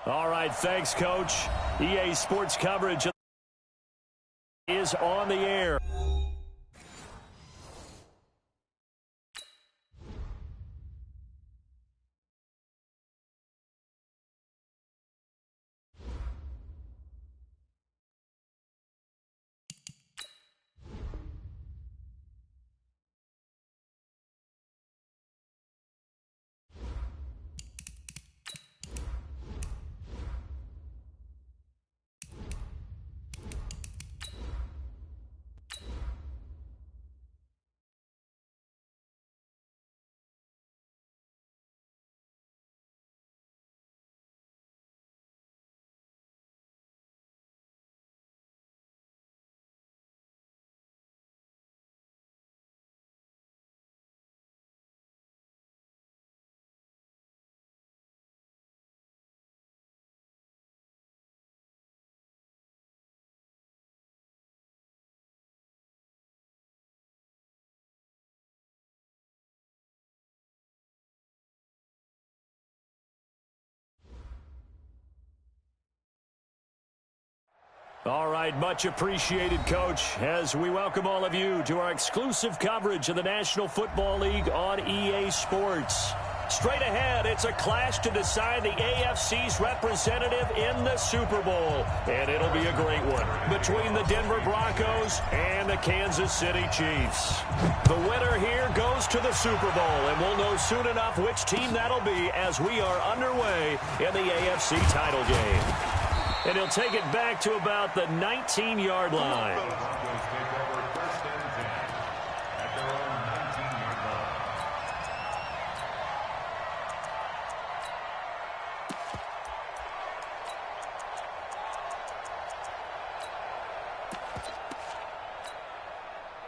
All right, thanks, Coach. EA Sports coverage is on the air. All right, much appreciated, Coach, as we welcome all of you to our exclusive coverage of the National Football League on EA Sports. Straight ahead, it's a clash to decide the AFC's representative in the Super Bowl. And it'll be a great one between the Denver Broncos and the Kansas City Chiefs. The winner here goes to the Super Bowl, and we'll know soon enough which team that'll be as we are underway in the AFC title game. And he'll take it back to about the 19-yard line.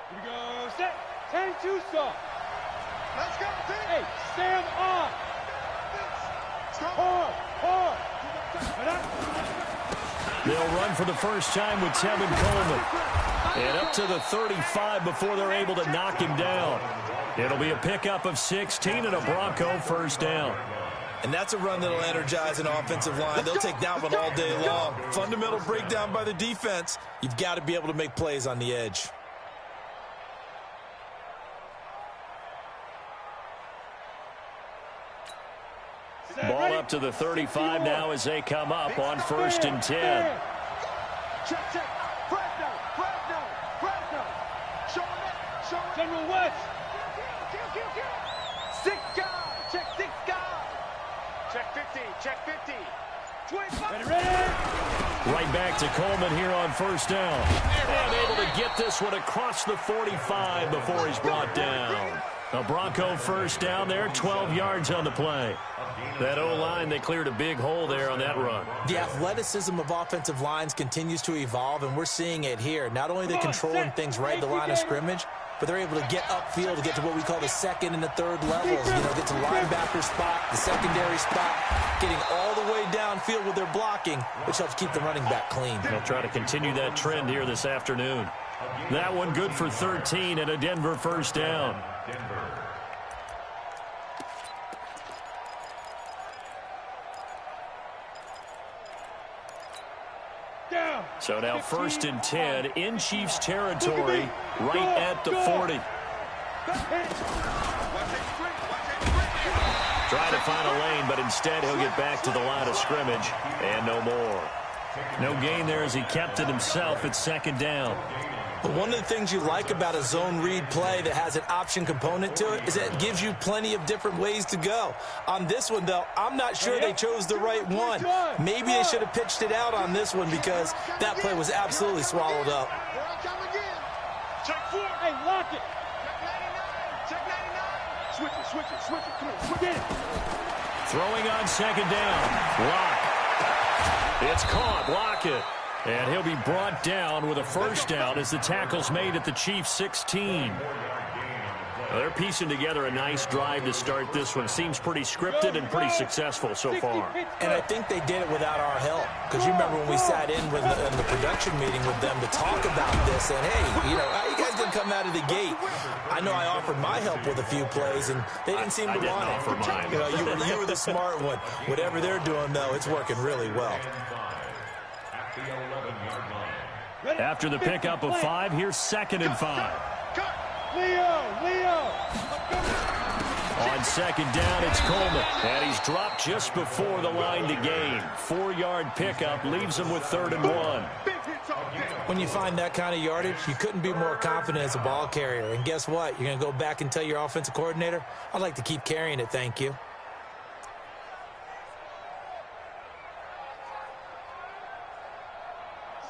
Here we go. Set. 10-2 stop. Let's go, team. Hey, stand on. Hard. They'll run for the first time with Tevin Coleman. And up to the 35 before they're able to knock him down. It'll be a pickup of 16 and a Bronco first down. And that's a run that'll energize an offensive line. They'll take that one all day long. Fundamental breakdown by the defense. You've got to be able to make plays on the edge. Ball up to the 35 now as they come up on 1st and 10. Check. Fresno. Show him. General West. Six guys. Check 6 guys. Check 50. 25. Ready. Right back to Coleman here on 1st down. And able to get this one across the 45 before he's brought down. A Bronco first down there, 12 yards on the play. That O-line, they cleared a big hole there on that run. The athleticism of offensive lines continues to evolve, and we're seeing it here. Not only are they controlling things right at the line of scrimmage, but they're able to get upfield to get to what we call the second and the third levels. Get to the linebacker spot, the secondary spot, getting all the way downfield with their blocking, which helps keep the running back clean. They'll try to continue that trend here this afternoon. That one good for 13 and a Denver first down. So now 1st and 10 in Chiefs territory, right at the 40. Try to find a lane, but instead he'll get back to the line of scrimmage and no more. No gain there as he kept it himself at 2nd down. But one of the things you like about a zone read play that has an option component to it is that it gives you plenty of different ways to go. On this one, though, I'm not sure they chose the right one. Maybe they should have pitched it out on this one because that play was absolutely swallowed up. Check 4. Hey, lock it. Check 99. Switch it. Come on, switch it. Throwing on 2nd down. Lock. It's caught. Lock it. And he'll be brought down with a first down as the tackle's made at the Chiefs' 16. Well, they're piecing together a nice drive to start this one. Seems pretty scripted and pretty successful so far. And I think they did it without our help. Because you remember when we sat in the production meeting with them to talk about this and, hey, how you guys going to come out of the gate? I know I offered my help with a few plays, and they didn't seem to want it. Offer mine. You know, you were the smart one. Whatever they're doing, though, it's working really well. After the pickup of 5, here's 2nd and 5. Leo. On 2nd down, it's Coleman. And he's dropped just before the line to gain. 4-yard pickup leaves him with 3rd and 1. When you find that kind of yardage, you couldn't be more confident as a ball carrier. And guess what? You're going to go back and tell your offensive coordinator, I'd like to keep carrying it, thank you.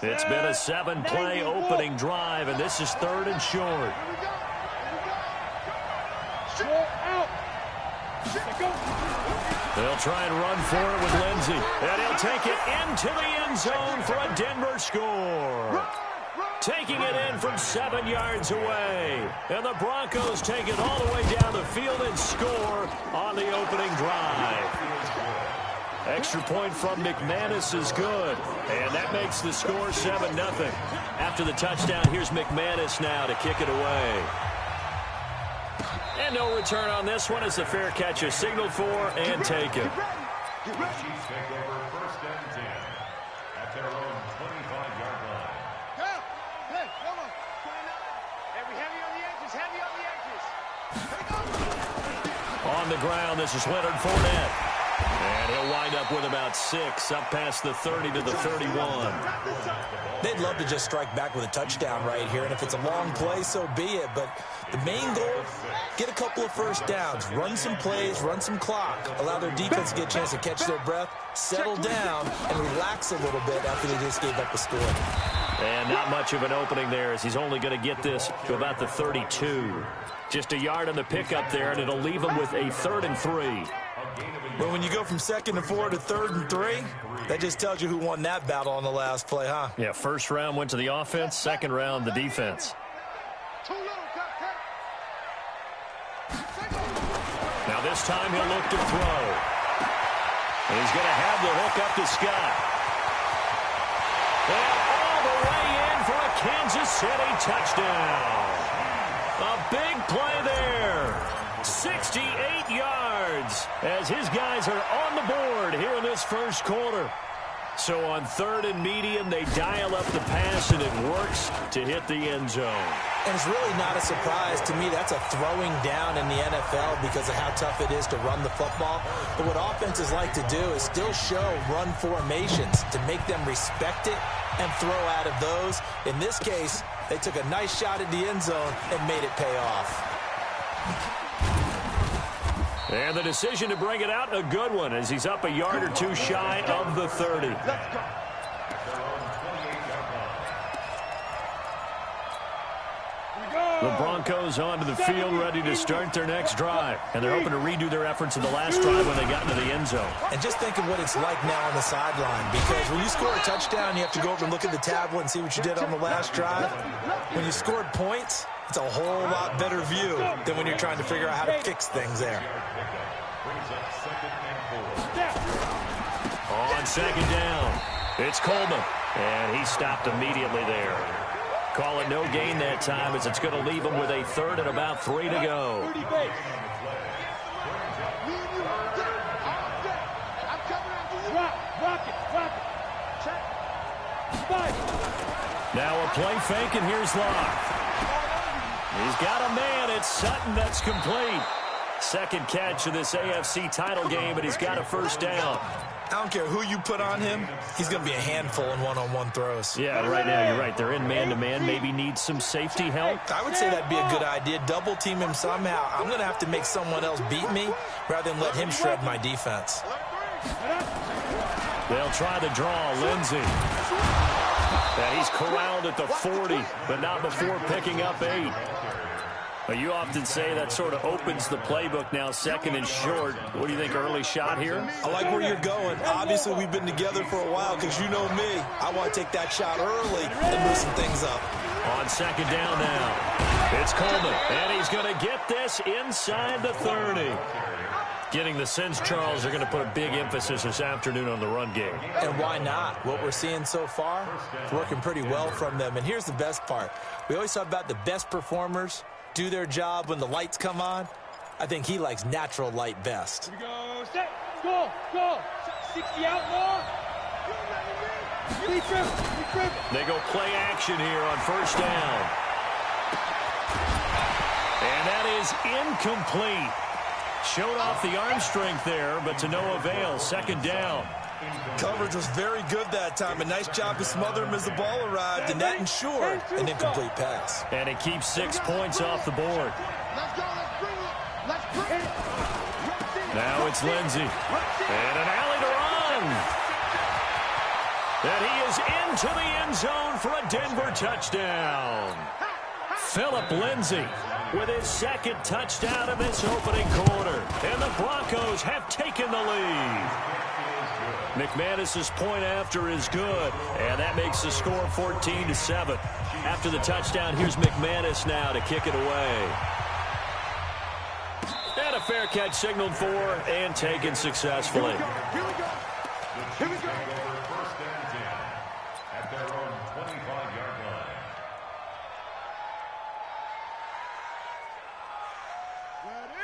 It's been a 7-play opening drive, and this is 3rd and short. They'll try and run for it with Lindsey. And he'll take it into the end zone for a Denver score. Taking it in from 7 yards away. And the Broncos take it all the way down the field and score on the opening drive. Extra point from McManus is good. And that makes the score 7-0. After the touchdown, here's McManus now to kick it away. And no return on this one as the fair catch is signaled for and taken. Chiefs take over 1st and 10 at their own 25-yard line. Hey, hold on. 29. Heavy on the edges, heavy on the edges. On the ground, this is Leonard Fournette. And he'll wind up with about 6, up past the 30 to the 31. They'd love to just strike back with a touchdown right here, and if it's a long play, so be it. But the main goal, get a couple of first downs, run some plays, run some clock, allow their defense to get a chance to catch their breath, settle down, and relax a little bit after they just gave up a score. And not much of an opening there as he's only going to get this to about the 32. Just a yard on the pickup there, and it'll leave him with a 3rd and 3. Well, when you go from 2nd and 4 to 3rd and 3, that just tells you who won that battle on the last play, huh? Yeah, 1st round went to the offense, 2nd round the defense. Now this time he'll look to throw. And he's going to have the hook up to Scott. And all the way in for a Kansas City touchdown. A big play there. 68 yards as his guys are on the board here in this 1st quarter. So on 3rd and medium, they dial up the pass, and it works to hit the end zone. And it's really not a surprise to me. That's a throwing down in the NFL because of how tough it is to run the football. But what offenses like to do is still show run formations to make them respect it and throw out of those. In this case, they took a nice shot at the end zone and made it pay off. And the decision to bring it out, a good one, as he's up a yard or 2 shy of the 30. The Broncos onto the field, ready to start their next drive. And they're hoping to redo their efforts in the last drive when they got into the end zone. And just think of what it's like now on the sideline, because when you score a touchdown, you have to go over and look at the tablet and see what you did on the last drive. When you scored points, it's a whole lot better view than when you're trying to figure out how to fix things there. On 2nd down, it's Coleman. And he stopped immediately there. Call it no gain that time as it's going to leave him with a 3rd and about 3 to go. Now a play fake, and here's Locke. He's got a man. It's Sutton. That's complete. 2nd catch of this AFC title game, and he's got a 1st down. I don't care who you put on him, he's going to be a handful in one-on-one throws. Yeah, right now you're right. They're in man-to-man. Maybe need some safety help. I would say that'd be a good idea. Double team him somehow. I'm going to have to make someone else beat me rather than let him shred my defense. They'll try the draw. Lindsey. And he's corralled at the 40, but not before picking up 8. You often say that sort of opens the playbook now, 2nd and short. What do you think, early shot here? I like where you're going. Obviously, we've been together for a while because you know me. I want to take that shot early and loosen things up. On 2nd down now, it's Coleman, and he's going to get this inside the 30. Getting the sense, Charles, they're going to put a big emphasis this afternoon on the run game. And why not? What we're seeing so far is working pretty well from them. And here's the best part. We always talk about the best performers do their job when the lights come on. I think he likes natural light best. Here we go. Set. Go. Go. 60 outlaw. They go play action here on first down. And that is incomplete. Showed off the arm strength there, but to no avail. Second down. Coverage was very good that time. A nice job to smother him as the ball arrived, and that ensured an incomplete pass. And it keeps 6 points off the board. Let's go. Let's bring it. Let's bring it. Now it's Lindsey. And an alley to run. And he is into the end zone for a Denver touchdown. Phillip Lindsey with his second touchdown of this opening quarter. And the Broncos have taken the lead. McManus's point after is good, and that makes the score 14-7. After the touchdown, here's McManus now to kick it away. And a fair catch signaled for and taken successfully. Here we go. Here we go. First and 10 at their own 25-yard line.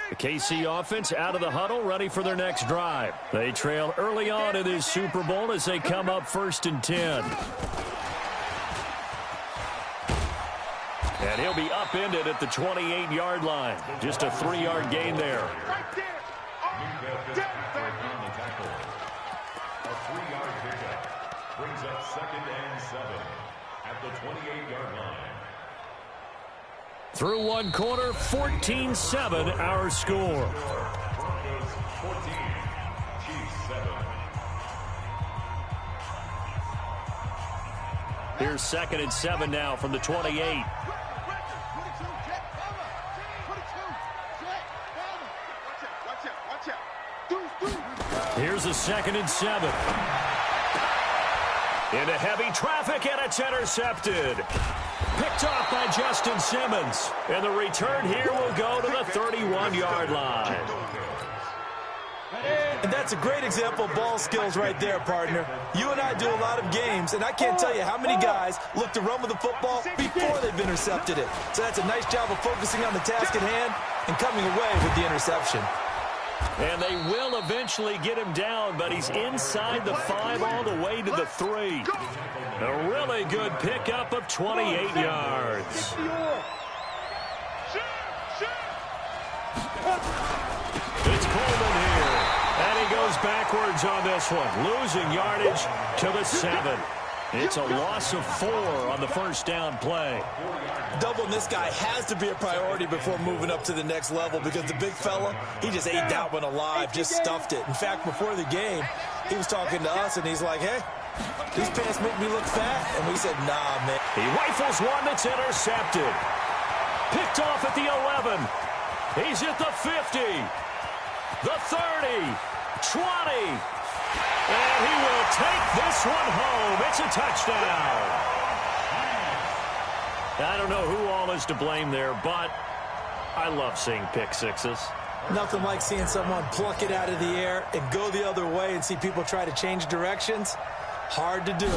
The KC offense out of the huddle, ready for their next drive. They trail early on in this Super Bowl as they come up 1st and 10. And he'll be upended at the 28-yard line. Just a 3-yard gain there. Right there. On the tackle. A 3-yard pickup brings up 2nd and 7 at the 28-yard line. Through one quarter, 14-7 our score. Broncos 14, Chiefs 7. Here's 2nd and 7 now from the 28. Here's a 2nd and 7. Into heavy traffic, and it's intercepted. Picked off by Justin Simmons. And the return here will go to the 31-yard line. And that's a great example of ball skills right there, partner. You and I do a lot of games, and I can't tell you how many guys look to run with the football before they've intercepted it. So that's a nice job of focusing on the task at hand and coming away with the interception. And they will eventually get him down, but he's inside the 5 all the way to the 3. A really good pickup of 28 yards. It's Coleman here, and he goes backwards on this one, losing yardage to the 7. It's a loss of 4 on the first down play. Doubling this guy has to be a priority before moving up to the next level because the big fella, he just ate that one alive, just stuffed it. In fact, before the game, he was talking to us, and he's like, hey, these pants make me look fat. And we said, nah, man. He rifles one that's intercepted. Picked off at the 11. He's at the 50. The 30. 20. And he will take this one home. It's a touchdown. I don't know who all is to blame there, but I love seeing pick sixes. Nothing like seeing someone pluck it out of the air and go the other way and see people try to change directions. Hard to do.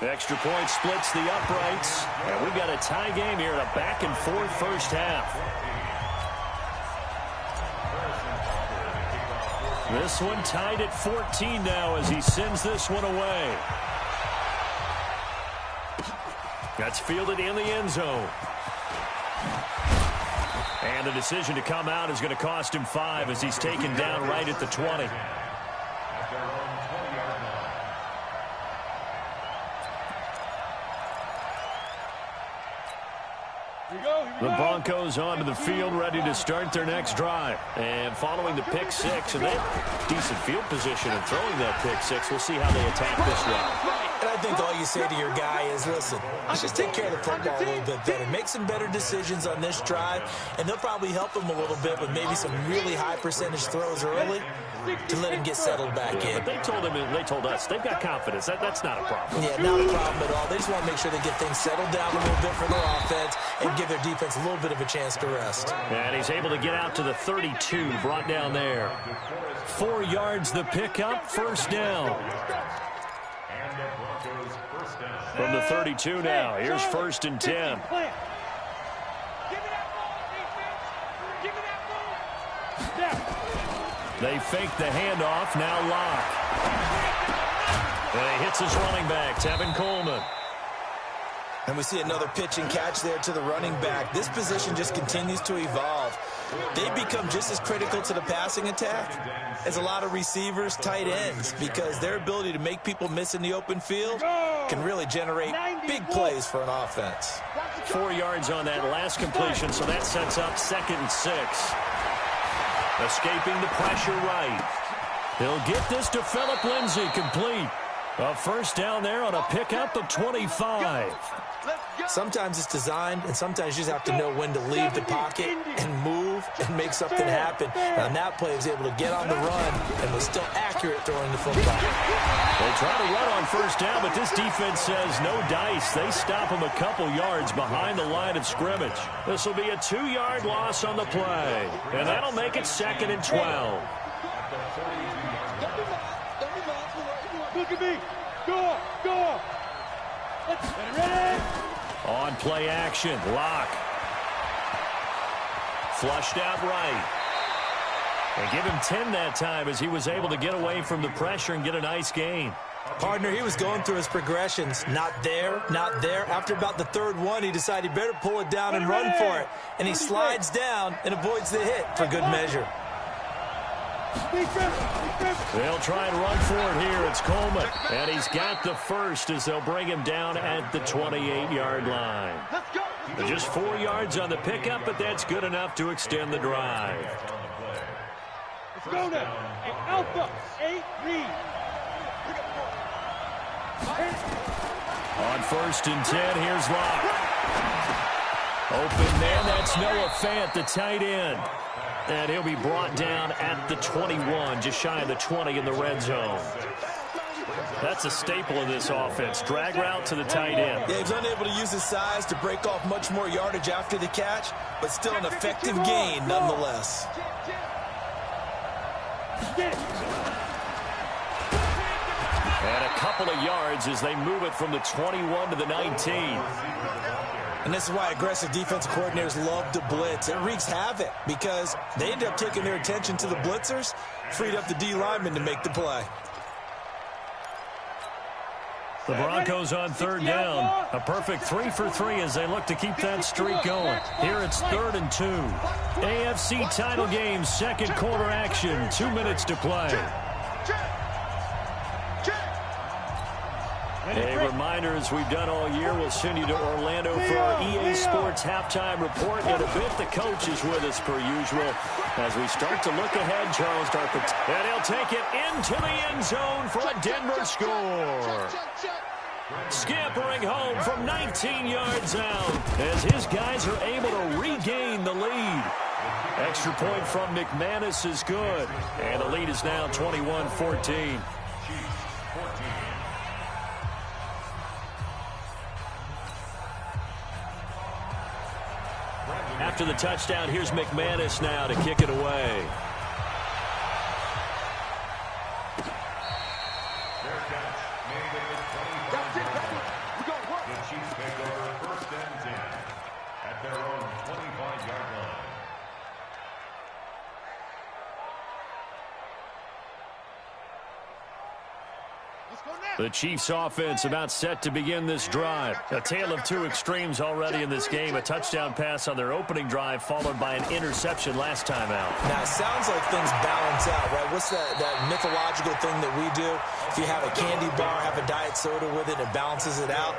Extra point splits the uprights. And we've got a tie game here in a back-and-forth first half. This one tied at 14 now as he sends this one away. That's fielded in the end zone. And the decision to come out is going to cost him 5 as he's taken down right at the 20. The Broncos onto the field, ready to start their next drive. And following the pick 6, and they have decent field position in throwing that pick 6. We'll see how they attack this one. And I think all you say to your guy is, listen, let's just take care of the football a little bit better. Make some better decisions on this drive, and they'll probably help him a little bit with maybe some really high percentage throws early to let him get settled back in. But they told us they've got confidence. That's not a problem. Yeah, not a problem at all. They just want to make sure they get things settled down a little bit for their offense and give their defense a little bit of a chance to rest. And he's able to get out to the 32, brought down there. 4 yards the pickup, first down. And the Broncos first down. From the 32 now. Here's 1st and 10. Give me that ball, defense. Give me that ball. Step. They fake the handoff. Now Locke. And he hits his running back, Tevin Coleman. And we see another pitch and catch there to the running back. This position just continues to evolve. They become just as critical to the passing attack as a lot of receivers, tight ends, because their ability to make people miss in the open field can really generate big plays for an offense. 4 yards on that last completion, so that sets up 2nd and 6. Escaping the pressure right. He'll get this to Phillip Lindsay, complete. A first down there on a pickup of 25. Sometimes it's designed, and sometimes you just have to know when to leave the pocket and move and make something happen. And on that play, he was able to get on the run and was still accurate throwing the football. They try to run on first down, but this defense says no dice. They stop him a couple yards behind the line of scrimmage. This will be a 2-yard loss on the play, and that'll make it 2nd and 12. Look at me. Go up. Go up. Let's get ready. On play action, Locke. Flushed out right. They give him 10 that time as he was able to get away from the pressure and get a nice gain. Partner, he was going through his progressions. Not there, not there. After about the 3rd one, he decided he better pull it down and run for it. And he slides down and avoids the hit for good measure. They'll try and run for it here. It's Coleman. And he's got the first as they'll bring him down at the 28-yard line. Just 4 yards on the pickup, but that's good enough to extend the drive. Let's go now. Alpha, 8, read. On 1st and 10, here's Locke. Open man, that's Noah Fant, the tight end. And he'll be brought down at the 21, just shy of the 20 in the red zone. That's a staple of this offense. Drag route to the tight end. Yeah, he was unable to use his size to break off much more yardage after the catch, but still an effective gain nonetheless. And a couple of yards as they move it from the 21 to the 19. And this is why aggressive defensive coordinators love to blitz. It wreaks havoc because they end up taking their attention to the blitzers, freed up the D lineman to make the play. The Broncos on 3rd down. A perfect 3 for 3 as they look to keep that streak going. Here it's 3rd and 2. AFC title game, 2nd quarter action. 2 minutes to play. A reminder, as we've done all year, we'll send you to Orlando for our EA Sports halftime report. In a bit, the coach is with us per usual as we start to look ahead. Charles Darpin, and he'll take it into the end zone for a Denver score. Scampering home from 19 yards out as his guys are able to regain the lead. Extra point from McManus is good, and the lead is now 21-14. After the touchdown, here's McManus now to kick it away. Their catch made at the 25-yard line. The Chiefs make over 1st and 10 at their own 25-yard line. The Chiefs offense about set to begin this drive. A tale of 2 extremes already in this game. A touchdown pass on their opening drive followed by an interception last time out. Now, it sounds like things balance out, right? What's that mythological thing that we do? If you have a candy bar, have a diet soda with it, it balances it out.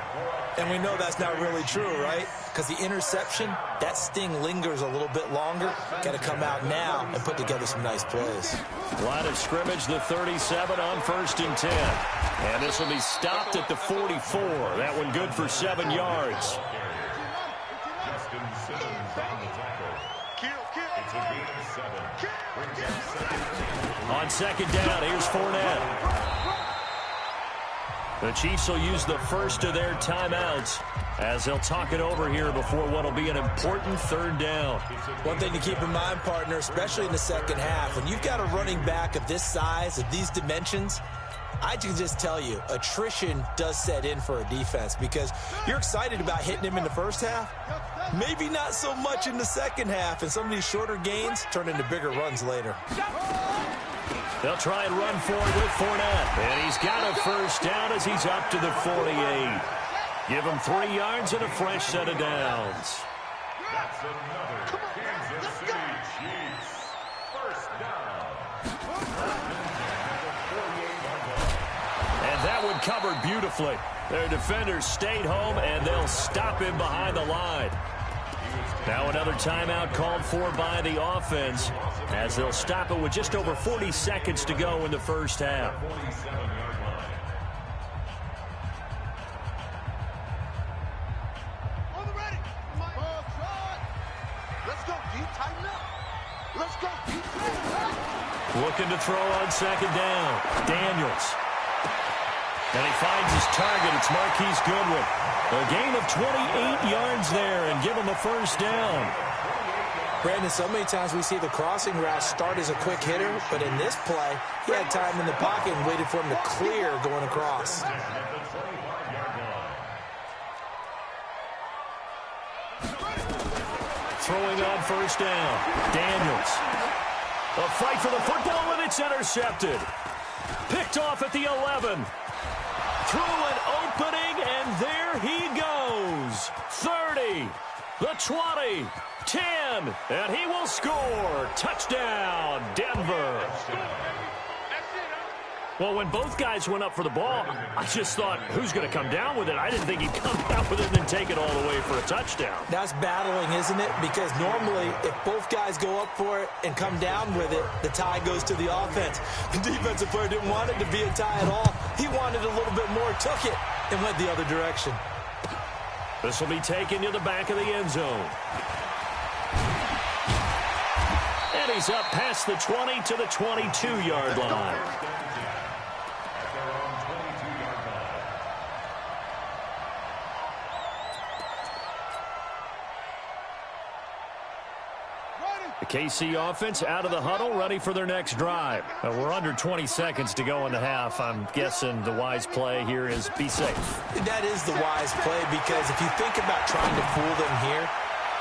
And we know that's not really true, right? Because the interception, that sting lingers a little bit longer. Got to come out now and put together some nice plays. Line of scrimmage, the 37 on 1st and 10. And this will be stopped at the 44. That one good for 7 yards. Justin Simmons on the tackle. It's a gain of 7. Brings up 2nd and 10. On 2nd down, here's Fournette. The Chiefs will use the first of their timeouts. as they'll talk it over here before what will be an important third down. One thing to keep in mind, partner, especially in the second half, when you've got a running back of this size, of these dimensions, I can just tell you, attrition does set in for a defense because you're excited about hitting him in the first half. Maybe not so much in the second half, and some of these shorter gains turn into bigger runs later. They'll try and run forward with Fournette, and he's got a first down as he's up to the 48. Give him 3 yards and a fresh set of downs. That's another Kansas City Chiefs first down. And that one covered beautifully. Their defenders stayed home, and they'll stop him behind the line. Now another timeout called for by the offense, as they'll stop it with just over 40 seconds to go in the first half. Looking to throw on second down. Daniels. And he finds his target. It's Marquise Goodwin. A gain of 28 yards there and give him a first down. Brandon, so many times we see the crossing route start as a quick hitter, but in this play, he had time in the pocket and waited for him to clear going across. Throwing on first down. Daniels. A fight for the football, and it's intercepted. Picked off at the 11. Through an opening, and there he goes. 30, the 20, 10, and he will score. Touchdown, Denver. Well, when both guys went up for the ball, I just thought, who's going to come down with it? I didn't think he'd come down with it and then take it all the way for a touchdown. That's battling, isn't it? Because normally, if both guys go up for it and come down with it, the tie goes to the offense. The defensive player didn't want it to be a tie at all. He wanted a little bit more, took it, and went the other direction. This will be taken to the back of the end zone. And he's up past the 20 to the 22-yard line. The KC offense out of the huddle, ready for their next drive. We're under 20 seconds to go in the half. I'm guessing the wise play here is be safe. That is the wise play, because if you think about trying to fool them here,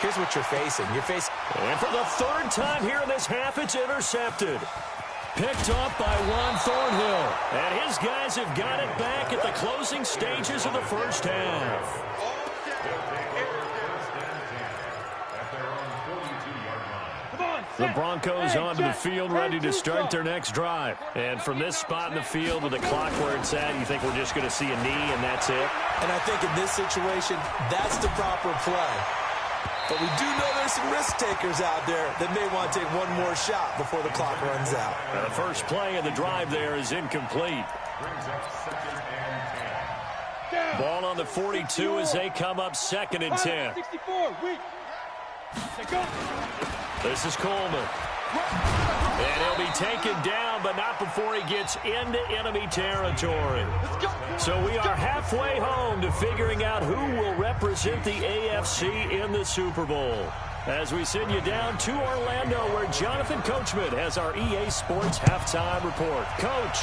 here's what you're facing. And for the third time here in this half, it's intercepted. Picked off by Juan Thornhill. And his guys have got it back at the closing stages of the first half. The Broncos onto the field, ready to start their next drive. And from this spot in the field with the clock where it's at, you think we're just going to see a knee and that's it? And I think in this situation, that's the proper play. But we do know there's some risk takers out there that may want to take one more shot before the clock runs out. The first play of the drive there is incomplete. Ball on the 42 as they come up 2nd and 10. This is Coleman. And he'll be taken down, but not before he gets into enemy territory. So we are halfway home to figuring out who will represent the AFC in the Super Bowl. As we send you down to Orlando, where Jonathan Coachman has our EA Sports halftime report. Coach,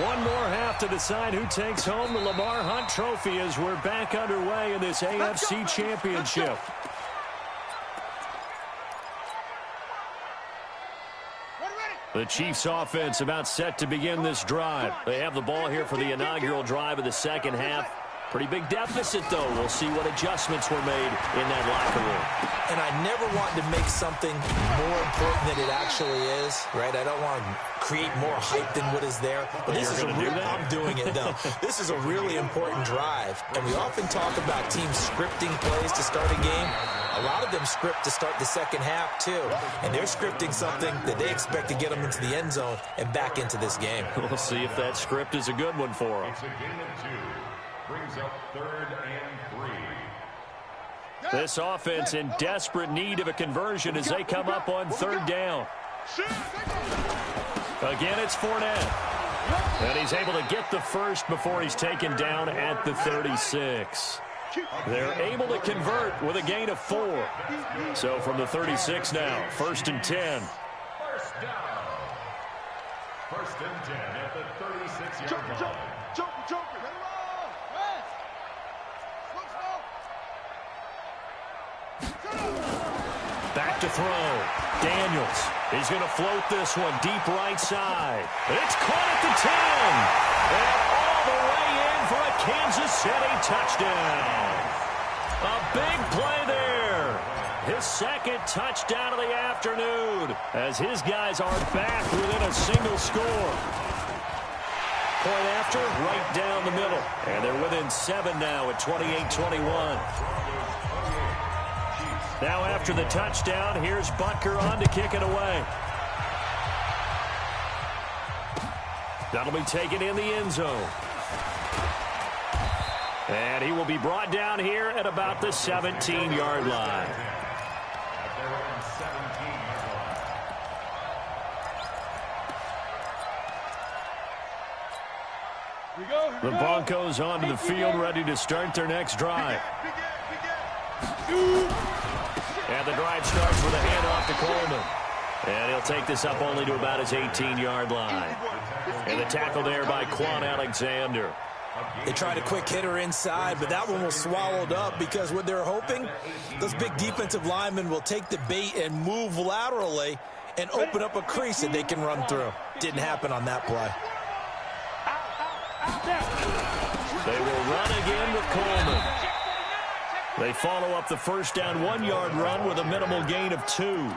one more half to decide who takes home the Lamar Hunt Trophy as we're back underway in this AFC Championship. The Chiefs offense about set to begin this drive. They have the ball here for the inaugural drive of the second half. Pretty big deficit, though. We'll see what adjustments were made in that locker room. And I never want to make something more important than it actually is, right? I don't want to create more hype than what is there. But this is I'm doing it, though. This is a really important drive. And we often talk about teams scripting plays to start a game. A lot of them script to start the second half, too. And they're scripting something that they expect to get them into the end zone and back into this game. We'll see if that script is a good one for them. It's a gain of 2. Brings up 3rd and 3. This offense in desperate need of a conversion as they come up on 3rd down. Again, it's Fournette. And he's able to get the first before he's taken down at the 36. They're able to convert with a gain of 4. So from the 36 now, 1st and 10. First down. 1st and 10 at the 36-yard line. Joker. Back to throw. Daniels. He's going to float this one deep right side. It's caught at the 10. And all the way in for a Kansas City touchdown. A big play there. His 2nd touchdown of the afternoon as his guys are back within a single score. Point after, right down the middle. And they're within 7 now at 28-21. Now after the touchdown, here's Butker on to kick it away. That'll be taken in the end zone. And he will be brought down here at about the 17-yard line. The Broncos onto the field, ready to start their next drive. And the drive starts with a handoff to Coleman. And he'll take this up only to about his 18-yard line. And the tackle there by Quan Alexander. They tried a quick hitter inside, but that one was swallowed up because what they're hoping, those big defensive linemen will take the bait and move laterally and open up a crease that they can run through. Didn't happen on that play. They will run again with Coleman. They follow up the first down 1-yard run with a minimal gain of 2.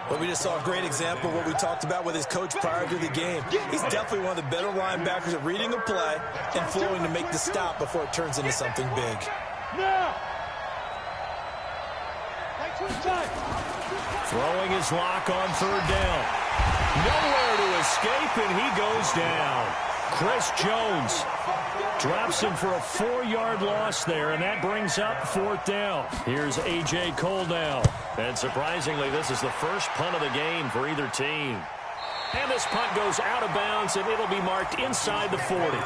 But we just saw a great example of what we talked about with his coach prior to the game. He's definitely one of the better linebackers at reading a play and flowing to make the stop before it turns into something big. Throwing his lock on 3rd down. Nowhere to escape, and he goes down. Chris Jones drops him for a 4-yard loss there, and that brings up 4th down. Here's A.J. Cole now. And surprisingly, this is the first punt of the game for either team. And this punt goes out of bounds, and it'll be marked inside the 40.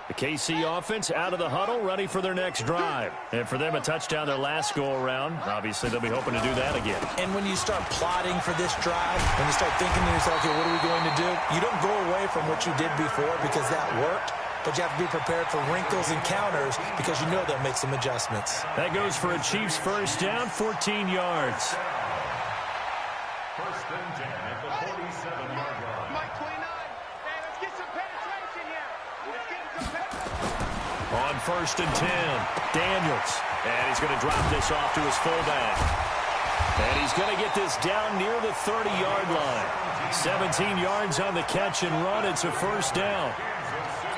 The KC offense out of the huddle, ready for their next drive. And for them, a touchdown their last go-around. Obviously, they'll be hoping to do that again. And when you start plotting for this drive, when you start thinking to yourself, okay, what are we going to do? You don't go away from what you did before because that worked, but you have to be prepared for wrinkles and counters because you know they'll make some adjustments. That goes for a Chiefs first down, 14 yards. 1st and 10 at the 47-yard line. Mike 29. Hey, let's get some penetration here. Let's get some penetration. On 1st and 10, Daniels. And he's going to drop this off to his fullback. And he's going to get this down near the 30-yard line. 17 yards on the catch and run. It's a first down.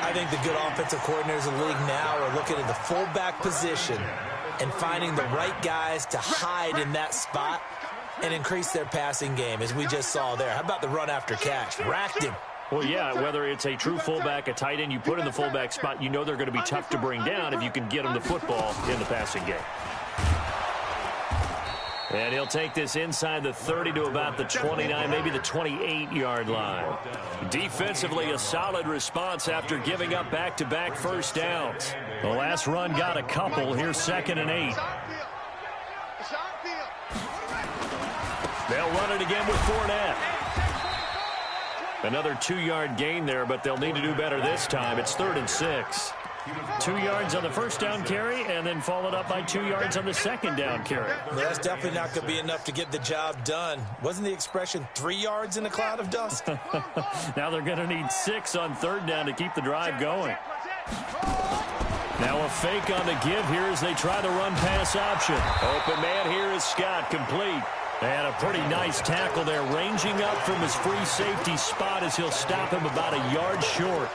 I think the good offensive coordinators in the league now are looking at the fullback position and finding the right guys to hide in that spot and increase their passing game, as we just saw there. How about the run after catch? Racked him. Well, yeah, whether it's a true fullback, a tight end you put in the fullback spot, you know they're going to be tough to bring down if you can get them the football in the passing game. And he'll take this inside the 30 to about the 29, maybe the 28-yard line. Defensively, a solid response after giving up back-to-back first downs. The last run got a couple. Here's 2nd and 8. They'll run it again with Fournette. Another 2-yard gain there, but they'll need to do better this time. It's 3rd and 6. 2 yards on the first down carry, and then followed up by 2 yards on the second down carry. Well, that's definitely not going to be enough to get the job done. Wasn't the expression 3 yards in a cloud of dust? Now they're going to need 6 on 3rd down to keep the drive going. Now a fake on the give here as they try the run-pass option. Open man here is Scott, complete. And a pretty nice tackle there, ranging up from his free safety spot as he'll stop him about a yard short.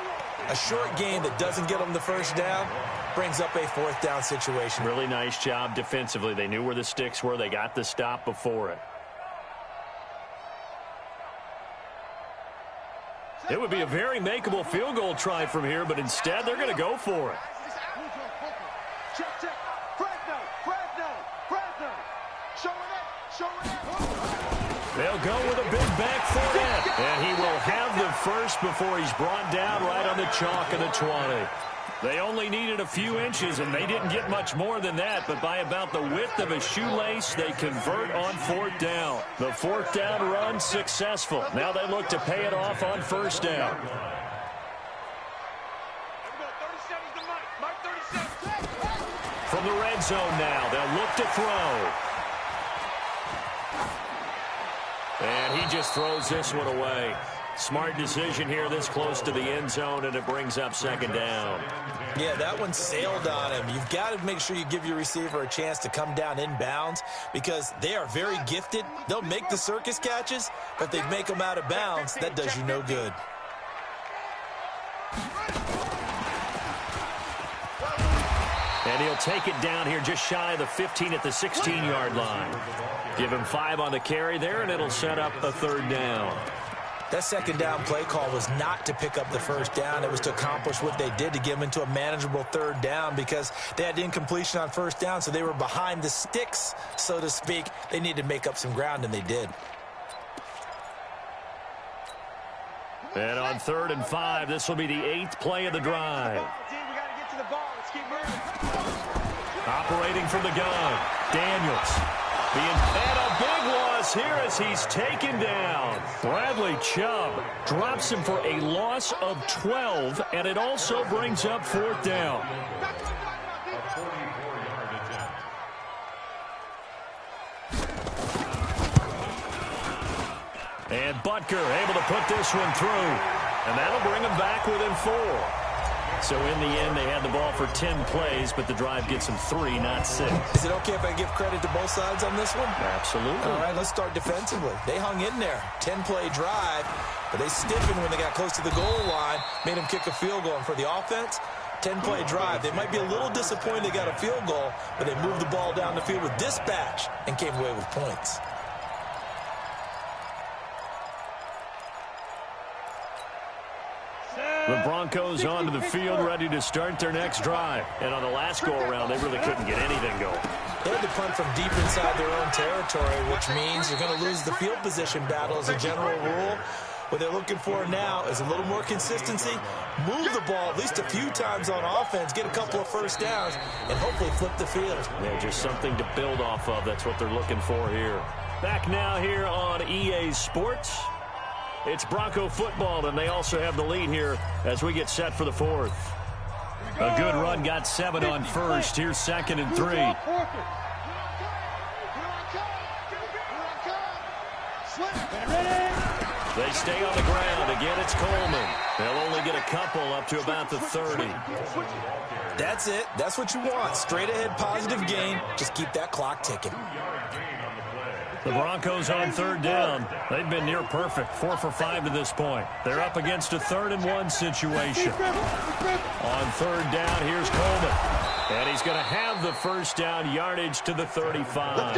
A short gain that doesn't get them the first down brings up a 4th down situation. Really nice job defensively. They knew where the sticks were. They got the stop before it. It would be a very makeable field goal try from here, but instead they're going to go for it. Check, check. Fresno. Show it up. They'll go with a big back for it. And he will have the first before he's brought down right on the chalk of the 20. They only needed a few inches, and they didn't get much more than that. But by about the width of a shoelace, they convert on 4th down. The 4th down run successful. Now they look to pay it off on 1st down. From the red zone now, they'll look to throw. And he just throws this one away. Smart decision here this close to the end zone, and it brings up 2nd down. Yeah, that one sailed on him. You've got to make sure you give your receiver a chance to come down inbounds because they are very gifted. They'll make the circus catches, but if they make them out of bounds, that does you no good. And he'll take it down here just shy of the 15 at the 16-yard line. Give him 5 on the carry there, and it'll set up a 3rd down. That 2nd down play call was not to pick up the 1st down. It was to accomplish what they did to get them into a manageable 3rd down because they had incompletion on 1st down, so they were behind the sticks, so to speak. They needed to make up some ground, and they did. And on 3rd and 5, this will be the 8th play of the drive. Operating from the gun, Daniels. And a big loss here as he's taken down. Bradley Chubb drops him for a loss of 12, and it also brings up 4th down. And Butker able to put this one through, and that'll bring him back within 4. So in the end, they had the ball for 10 plays, but the drive gets them 3, not 6. Is it okay if I give credit to both sides on this one? Absolutely. All right, let's start defensively. They hung in there. 10-play drive, but they stiffened when they got close to the goal line, made them kick a field goal. And for the offense, 10-play drive. They might be a little disappointed they got a field goal, but they moved the ball down the field with dispatch and came away with points. The Broncos onto the field, ready to start their next drive. And on the last go-around, they really couldn't get anything going. They had to punt from deep inside their own territory, which means you're going to lose the field position battle as a general rule. What they're looking for now is a little more consistency, move the ball at least a few times on offense, get a couple of 1st downs, and hopefully flip the field. Yeah, just something to build off of. That's what they're looking for here. Back now here on EA Sports. It's Bronco football, and they also have the lead here as we get set for the 4th. A good run got 7 on 1st. Here's 2nd and 3. They stay on the ground. Again, it's Coleman. They'll only get a couple up to about the 30. That's it. That's what you want. Straight ahead, positive gain. Just keep that clock ticking. The Broncos on 3rd down. They've been near perfect, 4 for 5 to this point. They're up against a 3rd and 1 situation. On 3rd down, here's Coleman. And he's going to have the 1st down yardage to the 35.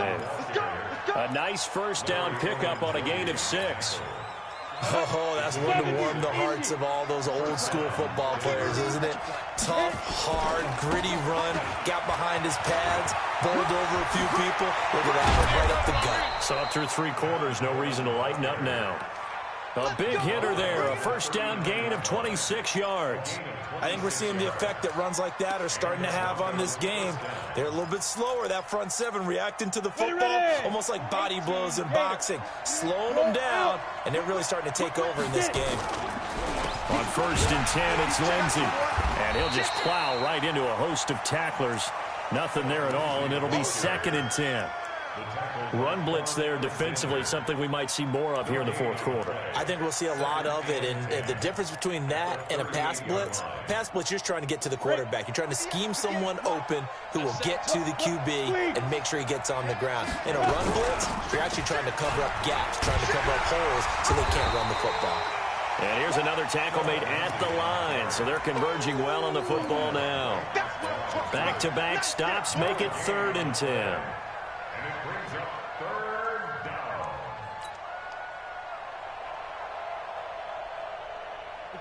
A nice 1st down pickup on a gain of 6. Oh, that's one to warm the hearts of all those old school football players, isn't it? Tough, hard, gritty run, got behind his pads, bowled over a few people. Look at that one, right up the gut. So up through 3 quarters, no reason to lighten up now. A big hitter there, a 1st down gain of 26 yards. I think we're seeing the effect that runs like that are starting to have on this game. They're a little bit slower, that front 7, reacting to the football, almost like body blows in boxing, slowing them down, and they're really starting to take over in this game. On 1st and 10, it's Lindsey, and he'll just plow right into a host of tacklers. Nothing there at all, and it'll be 2nd and 10. Run blitz there defensively, something we might see more of here in the 4th quarter. I think we'll see a lot of it, and the difference between that and a pass blitz, you're just trying to get to the quarterback. You're trying to scheme someone open who will get to the QB and make sure he gets on the ground. In a run blitz, you're actually trying to cover up gaps, trying to cover up holes so they can't run the football. And here's another tackle made at the line, so they're converging well on the football now. Back-to-back stops make it 3rd and 10.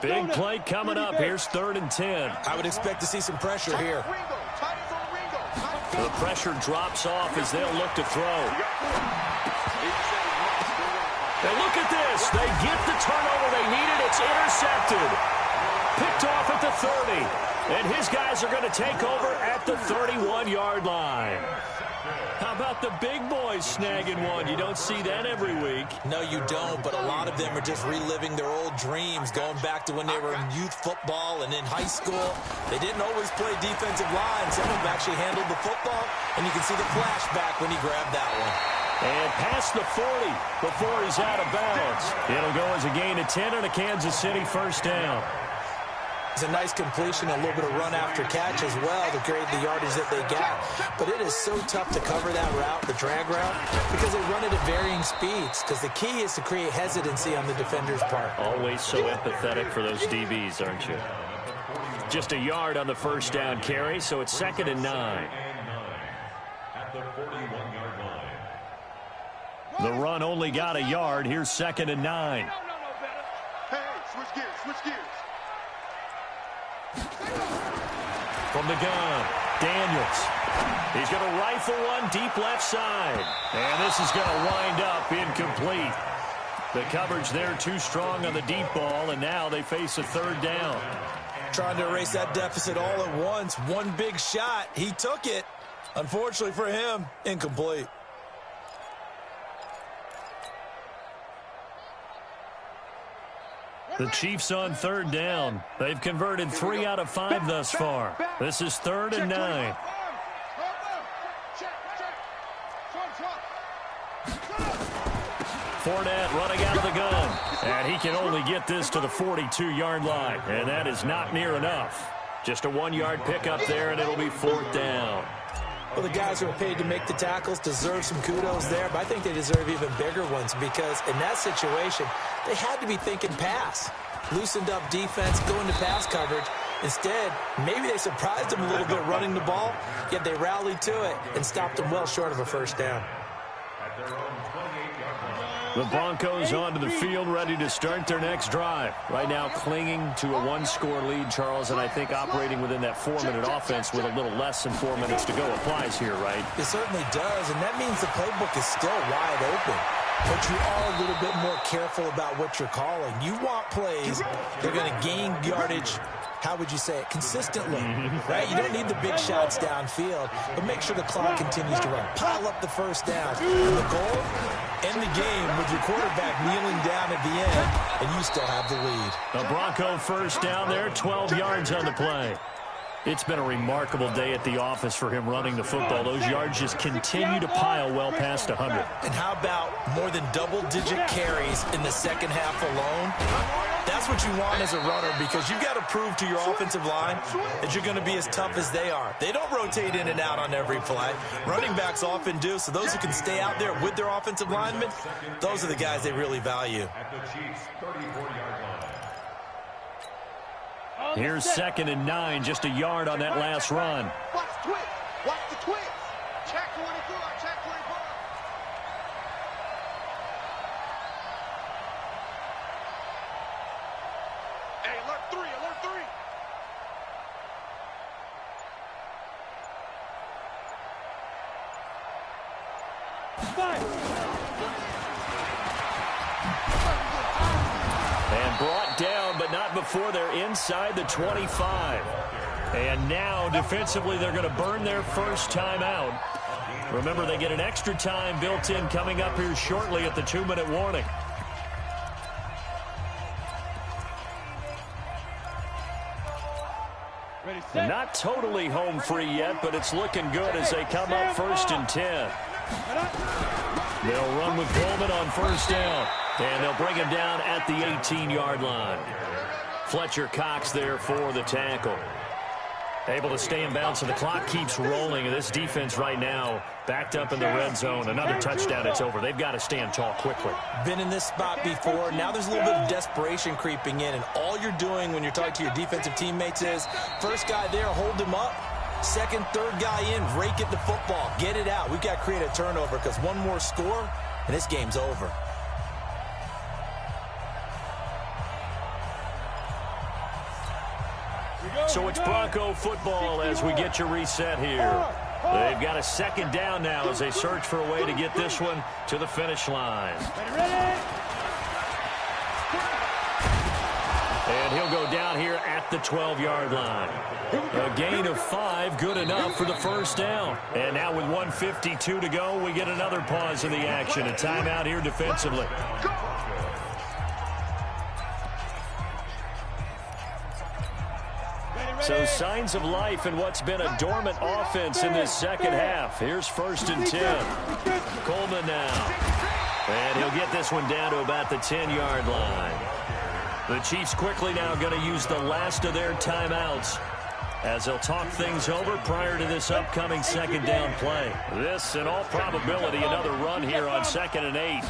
Big play coming up. Here's 3rd and 10. I would expect to see some pressure here. The pressure drops off as they'll look to throw. And look at this. They get the turnover they needed. It's intercepted. Picked off at the 30. And his guys are going to take over at the 31-yard line. How about the big boys snagging one? You don't see that every week. No, you don't, but a lot of them are just reliving their old dreams, going back to when they were in youth football and in high school. They didn't always play defensive line. Some of them actually handled the football, and you can see the flashback when he grabbed that one. And past the 40 before he's out of bounds. It'll go as a gain of 10 and a Kansas City first down. It's a nice completion, a little bit of run after catch as well to create the yardage that they got. But it is so tough to cover that route, the drag route, because they run it at varying speeds. Because the key is to create hesitancy on the defender's part. Always so empathetic for those DBs, aren't you? Just a yard on the first down carry, so it's 2nd and 9. At the 41-yard line. The run only got a yard. Here's 2nd and 9. Hey, switch gears, switch gears. From the gun, Daniels. He's going to rifle one deep left side. And this is going to wind up incomplete. The coverage there too strong on the deep ball, and now they face a 3rd down. Trying to erase that deficit all at once. One big shot. He took it. Unfortunately for him, incomplete. The Chiefs on 3rd down. They've converted 3 out of 5 thus far. This is 3rd and 9. Fournette running out of the gun. And he can only get this to the 42-yard line. And that is not near enough. Just a 1-yard pickup there, and it'll be 4th down. Well, the guys who are paid to make the tackles deserve some kudos there, but I think they deserve even bigger ones because in that situation, they had to be thinking pass. Loosened up defense, going to pass coverage. Instead, maybe they surprised them a little bit running the ball, yet they rallied to it and stopped them well short of a first down. At their own 28-yard line. The Broncos onto the field, ready to start their next drive. Right now clinging to a 1-score lead, Charles, and I think operating within that 4-minute offense with a little less than 4 minutes to go applies here, right? It certainly does, and that means the playbook is still wide open. But you are a little bit more careful about what you're calling. You want plays that are going to gain yardage, how would you say it, consistently, right? You don't need the big shots downfield, but make sure the clock continues to run. Pile up the first down. And the goal, end the game with your quarterback kneeling down at the end, and you still have the lead. A Bronco first down there, 12 yards on the play. It's been a remarkable day at the office for him running the football. Those yards just continue to pile well past 100. And how about more than double-digit carries in the second half alone? That's what you want as a runner because you've got to prove to your offensive line that you're going to be as tough as they are. They don't rotate in and out on every play. Running backs often do, so those who can stay out there with their offensive linemen, those are the guys they really value. At the Chiefs' 34-yard line. Here's 2nd and 9, just a yard on that last run. Watch the twist. Watch the twist. Check 24. Check 24. Hey, alert 3. Alert 3. And brought down, but not before they're inside the 25. And now, defensively, they're going to burn their first time out. Remember, they get an extra time built in coming up here shortly at the 2-minute warning. And not totally home free yet, but it's looking good as they come up 1st and 10. They'll run with Coleman on first down. And they'll bring him down at the 18-yard line. Fletcher Cox there for the tackle. Able to stay in bounds, and the clock keeps rolling. And this defense right now backed up in the red zone. Another touchdown, it's over. They've got to stand tall quickly. Been in this spot before. Now there's a little bit of desperation creeping in. And all you're doing when you're talking to your defensive teammates is, first guy there, hold him up. Second, third guy in, rake it to football. Get it out. We've got to create a turnover because one more score, and this game's over. So it's Bronco football as we get you reset here. They've got a second down now as they search for a way to get this one to the finish line. And he'll go down here at the 12-yard line. A gain of 5, good enough for the first down. And now with 1:52 to go, we get another pause in the action. A timeout here defensively. So signs of life in what's been a dormant offense in this second half. Here's 1st and 10. Coleman now. And he'll get this one down to about the 10-yard line. The Chiefs quickly now going to use the last of their timeouts as they'll talk things over prior to this upcoming second down play. This, in all probability, another run here on 2nd and 8.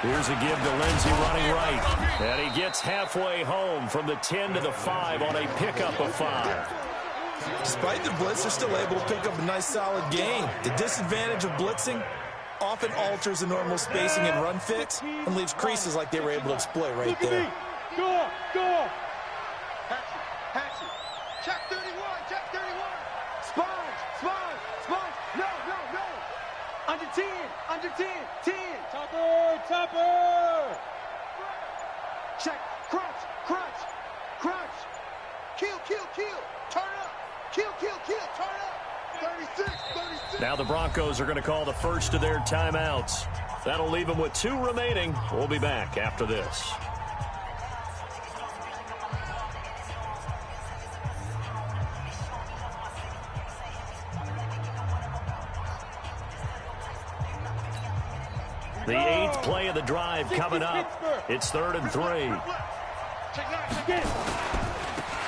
Here's a give to Lindsey running right. And he gets halfway home from the 10 to the 5 on a pickup of 5. Despite the blitz, they're still able to pick up a nice solid gain. The disadvantage of blitzing often alters the normal spacing and run fits and leaves creases like they were able to exploit right there. Go! Hatchet! Check 31! Sponge! No! Under 10! 10! Topper! Check! Crunch! Kill! Turn up! Kill! Turn up! 36! Now the Broncos are going to call the first of their timeouts. That'll leave them with 2 remaining. We'll be back after this. The 8th play of the drive coming up. It's 3rd and 3.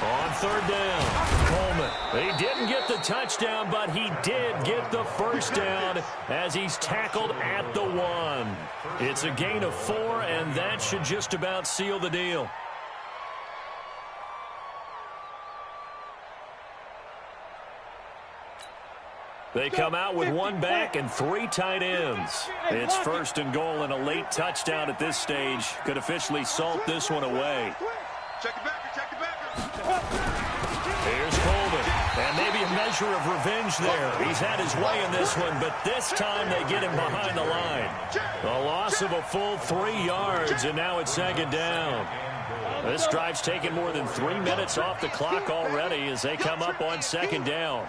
On 3rd down, Coleman. He didn't get the touchdown, but he did get the first down as he's tackled at the 1. It's a gain of 4, and that should just about seal the deal. They come out with 1 back and 3 tight ends. It's 1st and goal, and a late touchdown at this stage could officially salt this one away. Check it back. Here's Coleman, and maybe a measure of revenge there. He's had his way in this one, but this time they get him behind the line. A loss of a full 3 yards, and now it's 2nd down. This drive's taken more than 3 minutes off the clock already as they come up on 2nd down.